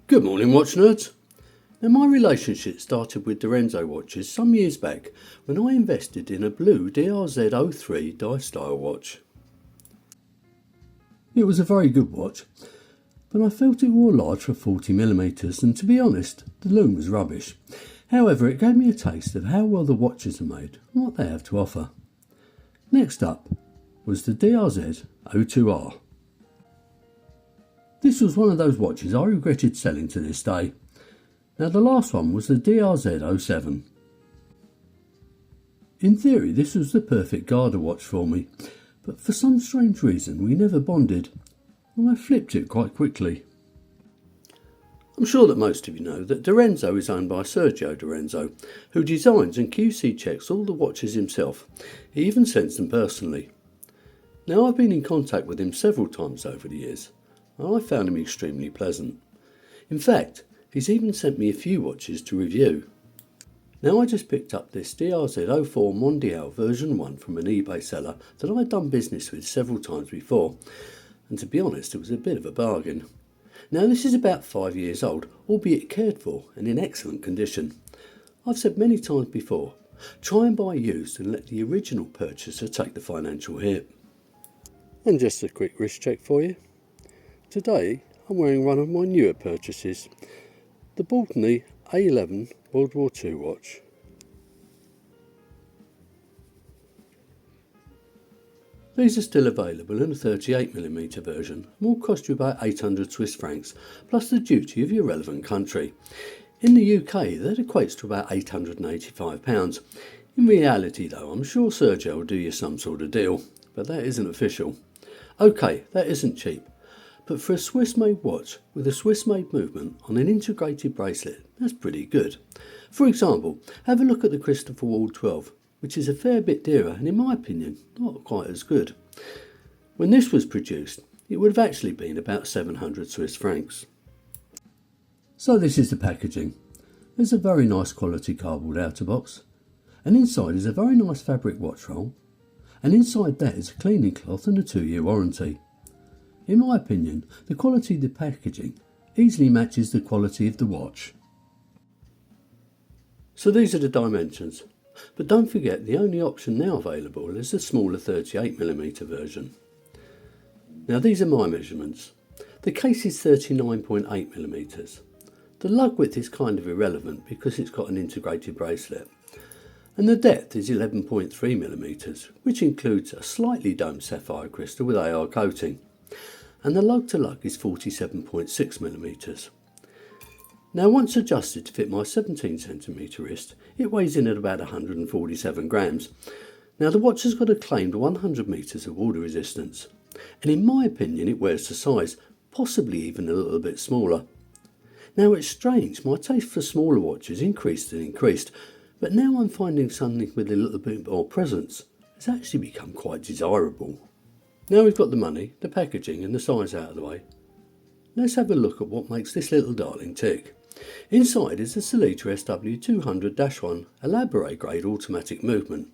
Good morning, watch nerds. Now, my relationship started with Direnzo watches some years back when I invested in a blue DR04 dive style watch. It was a very good watch, but I felt it wore large for 40mm, and to be honest, the lume was rubbish. However, it gave me a taste of how well the watches are made and what they have to offer. Next up was the DRZ02R. This was one of those watches I regretted selling to this day. Now, the last one was the DRZ07. In theory, this was the perfect Garda watch for me, but for some strange reason we never bonded, and I flipped it quite quickly. I'm sure that most of you know that Direnzo is owned by Sergio Direnzo, who designs and QC checks all the watches himself. He even sends them personally. Now, I've been in contact with him several times over the years, and I found him extremely pleasant. In fact, he's even sent me a few watches to review. Now, I just picked up this DR04 Mondial version 1 from an eBay seller that I'd done business with several times before, and to be honest, it was a bit of a bargain. Now, this is about 5 years old, albeit cared for and in excellent condition. I've said many times before, try and buy used and let the original purchaser take the financial hit. And just a quick wrist check for you. Today, I'm wearing one of my newer purchases, the Baltony A11 World War II watch. These are still available in a 38mm version and will cost you about 800 Swiss francs plus the duty of your relevant country. In the UK, that equates to about £885. In reality though, I'm sure Sergio will do you some sort of deal, but that isn't official. Okay, that isn't cheap. But for a Swiss-made watch with a Swiss-made movement on an integrated bracelet, that's pretty good. For example, have a look at the Christopher Ward 12, which is a fair bit dearer and in my opinion, not quite as good. When this was produced, it would have actually been about 700 Swiss francs. So this is the packaging. There's a very nice quality cardboard outer box, and inside is a very nice fabric watch roll, and inside that is a cleaning cloth and a 2-year warranty. In my opinion, the quality of the packaging easily matches the quality of the watch. So these are the dimensions, but don't forget the only option now available is the smaller 38mm version. Now, these are my measurements. The case is 39.8mm. The lug width is kind of irrelevant because it's got an integrated bracelet. And the depth is 11.3mm, which includes a slightly domed sapphire crystal with AR coating. And the lug to lug is 47.6mm. Now, once adjusted to fit my 17cm wrist, it weighs in at about 147 grams. Now, the watch has got a claimed 100 metres of water resistance, and in my opinion it wears to size, possibly even a little bit smaller. Now, it's strange, my taste for smaller watches increased and increased, but now I'm finding something with a little bit more presence has actually become quite desirable. Now we've got the money, the packaging and the size out of the way, let's have a look at what makes this little darling tick. Inside is the Sellita SW200-1 Elaborate grade automatic movement.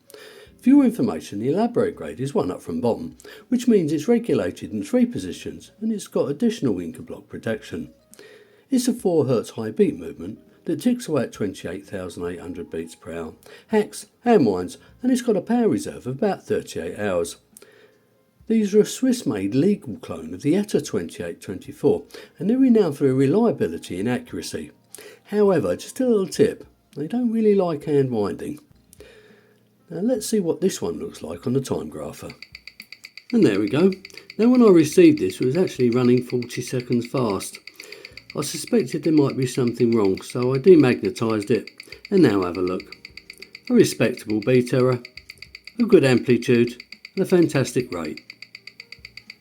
For your information, the Elaborate grade is one up from bottom, which means it's regulated in 3 positions and it's got additional Incablock protection. It's a 4Hz high beat movement that ticks away at 28,800 beats per hour, hacks, hand winds, and it's got a power reserve of about 38 hours. These are a Swiss-made legal clone of the ETA 2824 and they're renowned for their reliability and accuracy. However, just a little tip, they don't really like hand winding. Now let's see what this one looks like on the time grapher. And there we go. Now, when I received this, it was actually running 40 seconds fast. I suspected there might be something wrong, so I demagnetised it, and now have a look. A respectable beat error, a good amplitude, and a fantastic rate.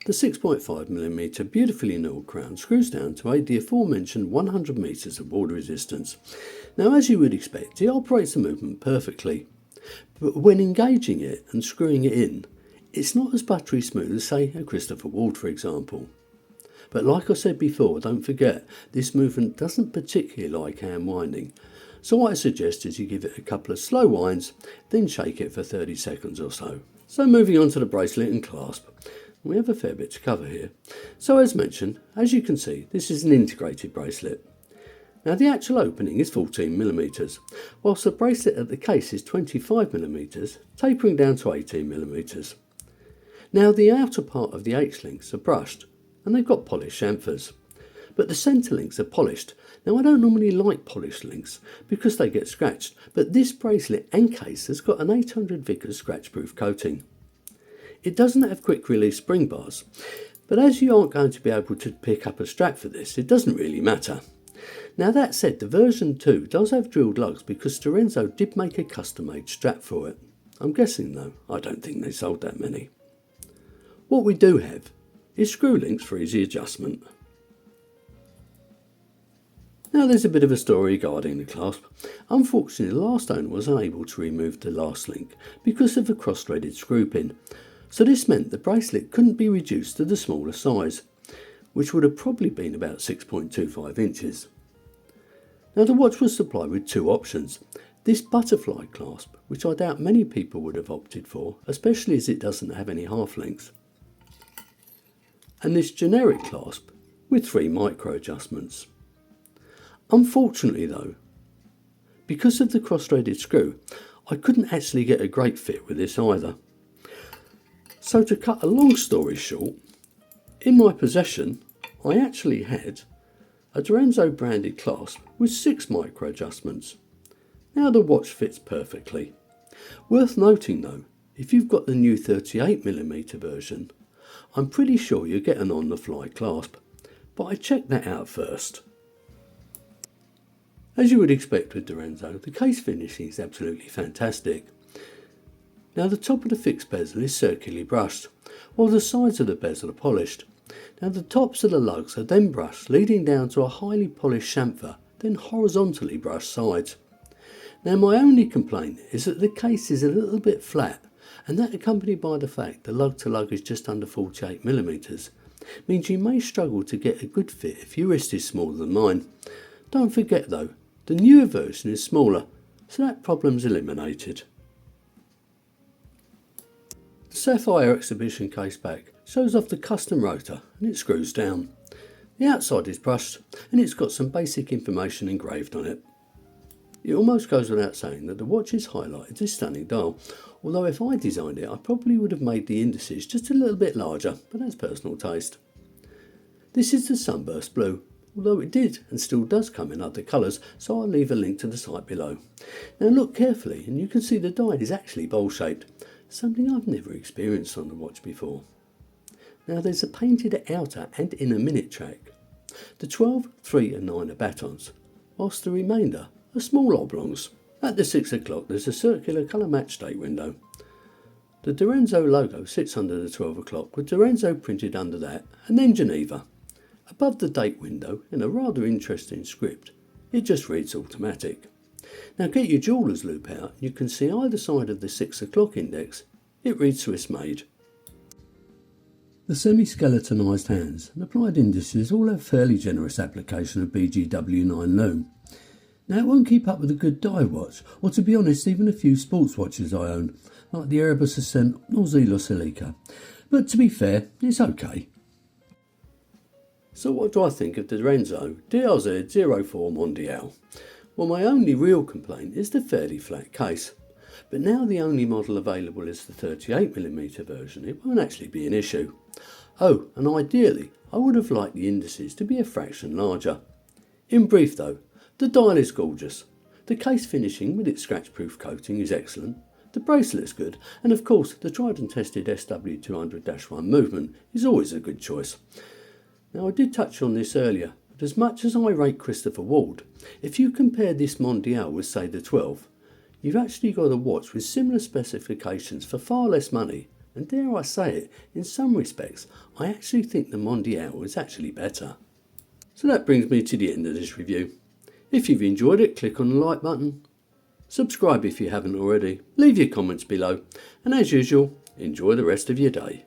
The 6.5mm beautifully knurled crown screws down to aid the aforementioned 100 metres of water resistance. Now, as you would expect, it operates the movement perfectly, but when engaging it and screwing it in, it's not as buttery smooth as, say, a Christopher Ward, for example. But like I said before, don't forget, this movement doesn't particularly like hand winding, so what I suggest is you give it a couple of slow winds, then shake it for 30 seconds or so. So moving on to the bracelet and clasp. We have a fair bit to cover here. So as mentioned, as you can see, this is an integrated bracelet. Now the actual opening is 14mm, whilst the bracelet at the case is 25mm, tapering down to 18mm. Now the outer part of the H-links are brushed and they've got polished chamfers, but the centre links are polished. Now I don't normally like polished links because they get scratched, but this bracelet and case has got an 800 Vickers scratch-proof coating. It doesn't have quick release spring bars, but as you aren't going to be able to pick up a strap for this, it doesn't really matter. Now that said, the version 2 does have drilled lugs because Direnzo did make a custom-made strap for it. I'm guessing though, I don't think they sold that many. What we do have is screw links for easy adjustment. Now there's a bit of a story regarding the clasp. Unfortunately, the last owner was unable to remove the last link because of a cross-threaded screw pin. So this meant the bracelet couldn't be reduced to the smaller size, which would have probably been about 6.25 inches. Now the watch was supplied with two options. This butterfly clasp, which I doubt many people would have opted for, especially as it doesn't have any half links. And this generic clasp with 3 micro adjustments. Unfortunately though, because of the cross-threaded screw, I couldn't actually get a great fit with this either. So to cut a long story short, in my possession I actually had a Direnzo branded clasp with 6 micro adjustments. Now the watch fits perfectly. Worth noting though, if you've got the new 38mm version, I'm pretty sure you get an on-the-fly clasp, but I checked that out first. As you would expect with Direnzo, the case finishing is absolutely fantastic. Now the top of the fixed bezel is circularly brushed, while the sides of the bezel are polished. Now the tops of the lugs are then brushed, leading down to a highly polished chamfer, then horizontally brushed sides. Now my only complaint is that the case is a little bit flat, and that accompanied by the fact the lug to lug is just under 48mm, means you may struggle to get a good fit if your wrist is smaller than mine. Don't forget though, the newer version is smaller, so that problem's eliminated. The Sapphire exhibition case back shows off the custom rotor and it screws down. The outside is brushed and it's got some basic information engraved on it. It almost goes without saying that the watch's highlight is this stunning dial, although if I designed it I probably would have made the indices just a little bit larger, but that's personal taste. This is the Sunburst Blue, although it did and still does come in other colours, so I'll leave a link to the site below. Now look carefully and you can see the dial is actually bowl shaped, something I've never experienced on the watch before. Now there's a painted outer and inner minute track. The 12, 3 and 9 are batons, whilst the remainder are small oblongs. At the 6 o'clock there's a circular colour match date window. The Direnzo logo sits under the 12 o'clock with Direnzo printed under that, and then Geneva. Above the date window, in a rather interesting script, it just reads automatic. Now get your jeweller's loop out and you can see either side of the 6 o'clock index, it reads Swiss made. The semi-skeletonized hands and applied indices all have fairly generous application of BGW9 loom. Now it won't keep up with a good dive watch, or to be honest even a few sports watches I own, like the Erebus Ascent or Zelo Celica, but to be fair, it's okay. So what do I think of the Direnzo DR04 Mondial? Well, my only real complaint is the fairly flat case, but now the only model available is the 38mm version, it won't actually be an issue. Oh, and ideally I would have liked the indices to be a fraction larger. In brief though, the dial is gorgeous, the case finishing with its scratch-proof coating is excellent, the bracelet's good, and of course the tried and tested SW200-1 movement is always a good choice. Now I did touch on this earlier, but as much as I rate Christopher Ward, if you compare this Mondial with say the 12, you've actually got a watch with similar specifications for far less money, and dare I say it, in some respects I actually think the Mondial is actually better. So that brings me to the end of this review. If you've enjoyed it, click on the like button, subscribe if you haven't already, leave your comments below, and as usual, enjoy the rest of your day.